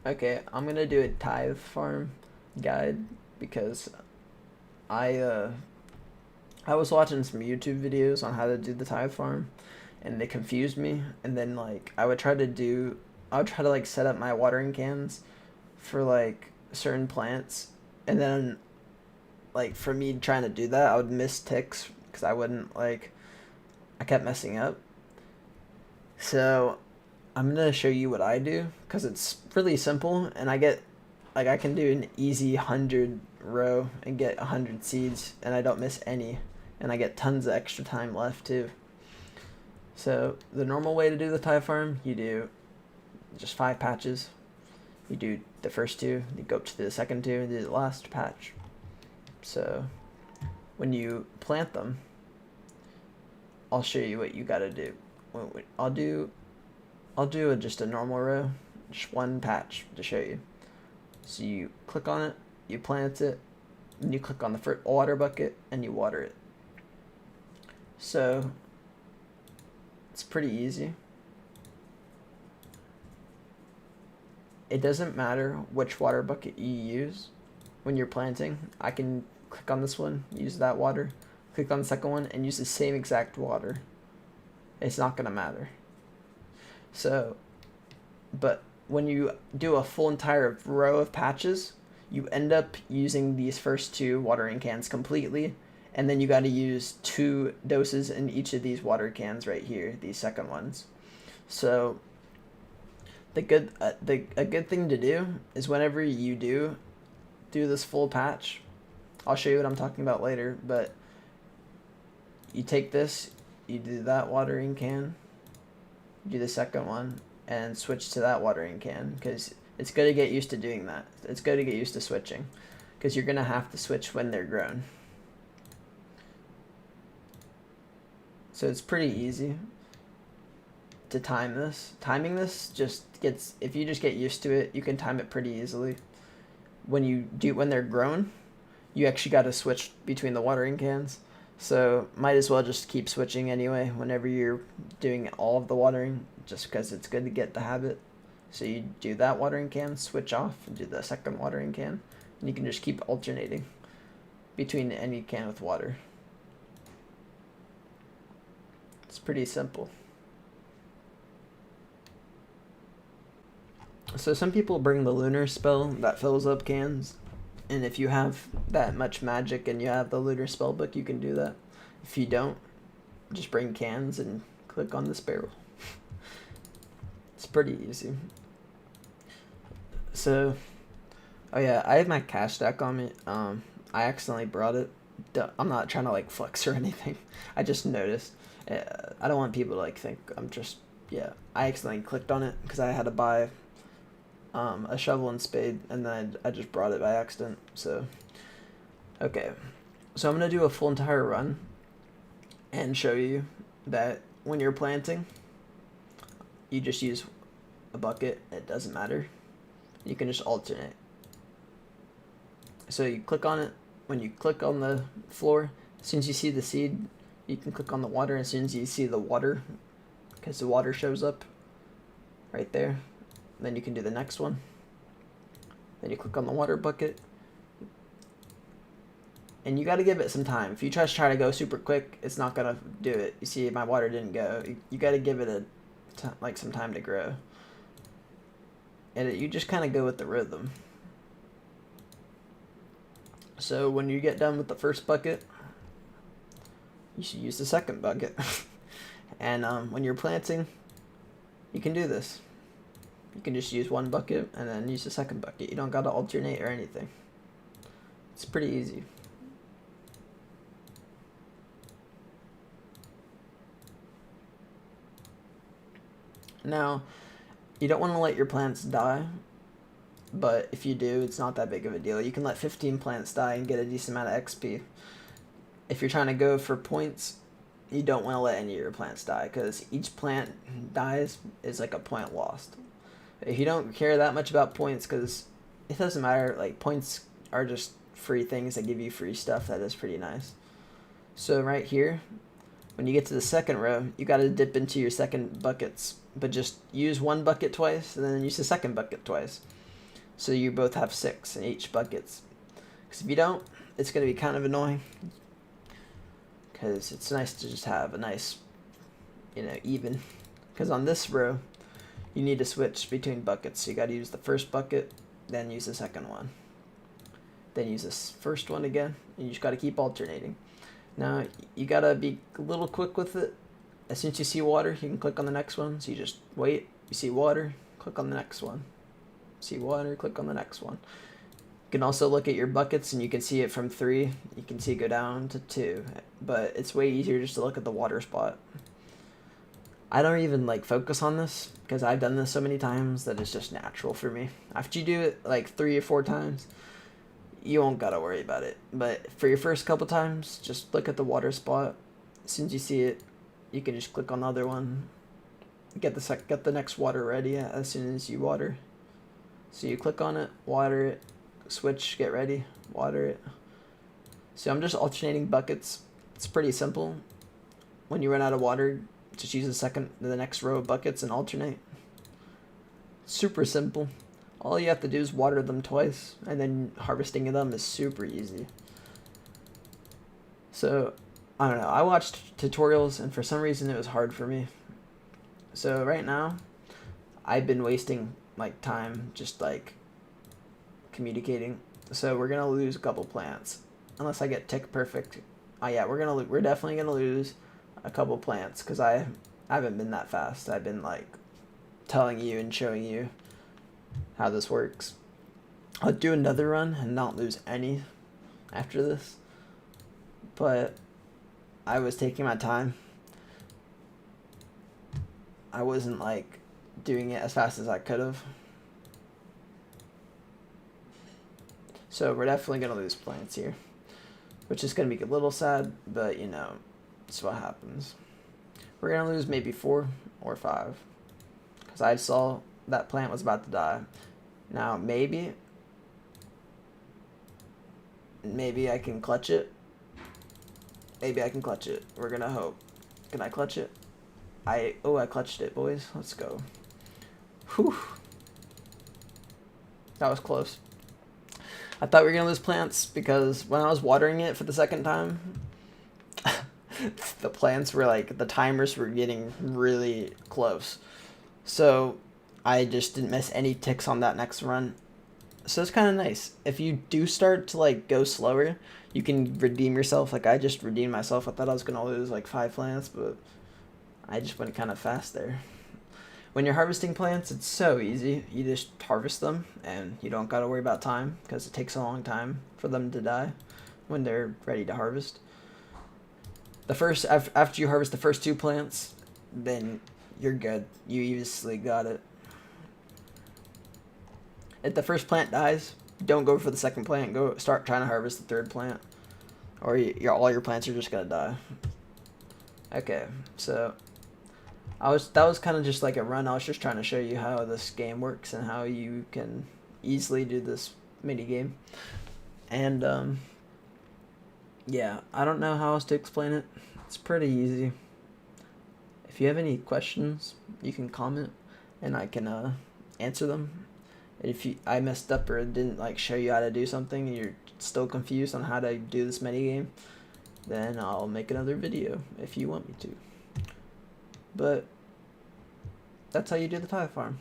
Okay, I'm gonna do a tithe farm guide because I uh I was watching some YouTube videos on how to do the tithe farm, and they confused me. And then like I would try to like set up my watering cans for like certain plants, and then like for me trying to do that, I would miss ticks because I kept messing up. So I'm gonna show you what I do because it's really simple, and I can do an easy 100 row and get 100 seeds, and I don't miss any, and I get tons of extra time left too. So the normal way to do the Thai farm, you do just 5 patches. You do the first two, you go up to the second two, and do the last patch. So when you plant them, I'll show you what you gotta do. I'll do just a normal row, just one patch to show you. So you click on it, you plant it, and you click on the first water bucket and you water it. So it's pretty easy. It doesn't matter which water bucket you use when you're planting. I can click on this one, use that water, click on the second one, and use the same exact water. It's not gonna matter. So, but when you do a full entire row of patches, you end up using these first two watering cans completely, and then you got to use 2 doses in each of these water cans right here, these second ones. So a good thing to do is whenever you do this full patch, I'll show you what I'm talking about later, but you take this, you do that watering can, do the second one, and switch to that watering can, because it's good to get used to doing that. It's good to get used to switching, because you're going to have to switch when they're grown. So it's pretty easy to time this. Timing this if you just get used to it, you can time it pretty easily. When they're grown, you actually got to switch between the watering cans. So might as well just keep switching anyway whenever you're doing all of the watering, just because it's good to get the habit. So you do that watering can, switch off, and do the second watering can, and you can just keep alternating between any can with water. It's pretty simple. So some people bring the lunar spell that fills up cans, and if you have that much magic and you have the lunar spell book, you can do that. If you don't, just bring cans and click on this barrel. It's pretty easy. So, oh yeah, I have my cash stack on me. I accidentally brought it. I'm not trying to like flex or anything. I just noticed. I don't want people to like think I'm just, yeah. I accidentally clicked on it because I had to buy a shovel and spade, and then I just brought it by accident. So, okay. So I'm going to do a full entire run and show you that when you're planting, you just use a bucket. It doesn't matter. You can just alternate. So you click on it. When you click on the floor, as soon as you see the seed, you can click on the water. As soon as you see the water, because the water shows up right there, then you can do the next one. Then you click on the water bucket. And you got to give it some time. If you try to go super quick, it's not going to do it. You see, my water didn't go. You got to give it some time to grow. And you just kind of go with the rhythm. So when you get done with the first bucket, you should use the second bucket. And when you're planting, you can do this. You can just use one bucket and then use the second bucket. You don't got to alternate or anything. It's pretty easy. Now, you don't want to let your plants die, but if you do, it's not that big of a deal. You can let 15 plants die and get a decent amount of XP. If you're trying to go for points, you don't want to let any of your plants die, because each plant dies is like a point lost. If you don't care that much about points, because it doesn't matter, like points are just free things that give you free stuff. That is pretty nice. So right here, when you get to the second row, you got to dip into your second buckets, but just use one bucket twice and then use the second bucket twice. so you both have 6 in each buckets. Because if you don't, it's going to be kind of annoying. Because it's nice to just have a nice, even. Because on this row, you need to switch between buckets. So you got to use the first bucket, then use the second one. Then use this first one again, and you just got to keep alternating. Now, you got to be a little quick with it. As soon as you see water, you can click on the next one. So you just wait, you see water, click on the next one. See water, click on the next one. You can also look at your buckets, and you can see it from 3. You can see it go down to 2. But it's way easier just to look at the water spot. I don't even focus on this because I've done this so many times that it's just natural for me. After you do it 3 or 4 times, you won't gotta worry about it. But for your first couple times, just look at the water spot. As soon as you see it, you can just click on the other one. Get the next water ready as soon as you water. So you click on it, water it, switch, get ready, water it. So I'm just alternating buckets. It's pretty simple. When you run out of water, just use the next row of buckets and alternate. Super simple. All you have to do is water them twice, and then harvesting them is super easy. So, I don't know. I watched tutorials, and for some reason it was hard for me. So right now, I've been wasting time just communicating. So we're gonna lose a couple plants unless I get tick perfect. Oh yeah, we're definitely gonna lose a couple plants because I haven't been that fast. I've been telling you and showing you how this works. I'll do another run and not lose any after this, but I was taking my time. I wasn't doing it as fast as I could have. So we're definitely gonna lose plants here, which is gonna be a little sad, but it's what happens. We're gonna lose maybe 4 or 5 because I saw that plant was about to die. Now maybe I can clutch it. Maybe I can clutch it. We're gonna hope. Can I clutch it? I clutched it, boys. Let's go. Whew. That was close. I thought we were gonna lose plants because when I was watering it for the second time, the plants were the timers were getting really close. So I just didn't miss any ticks on that next run. So it's kind of nice. If you do start to go slower, you can redeem yourself. I just redeemed myself. I thought I was gonna lose 5 plants, but I just went kind of fast there. When you're harvesting plants, it's so easy. You just harvest them, and you don't gotta worry about time because it takes a long time for them to die when they're ready to harvest. After you harvest the first 2 plants, then you're good. You easily got it. If the first plant dies, don't go for the second plant. Go start trying to harvest the 3rd plant, or all your plants are just gonna die. Okay, so that was kind of just a run. I was just trying to show you how this game works and how you can easily do this mini game. And yeah, I don't know how else to explain it. It's pretty easy. If you have any questions, you can comment and I can answer them. If I messed up or didn't show you how to do something and you're still confused on how to do this mini game, then I'll make another video if you want me to. But that's how you do the Tithe farm.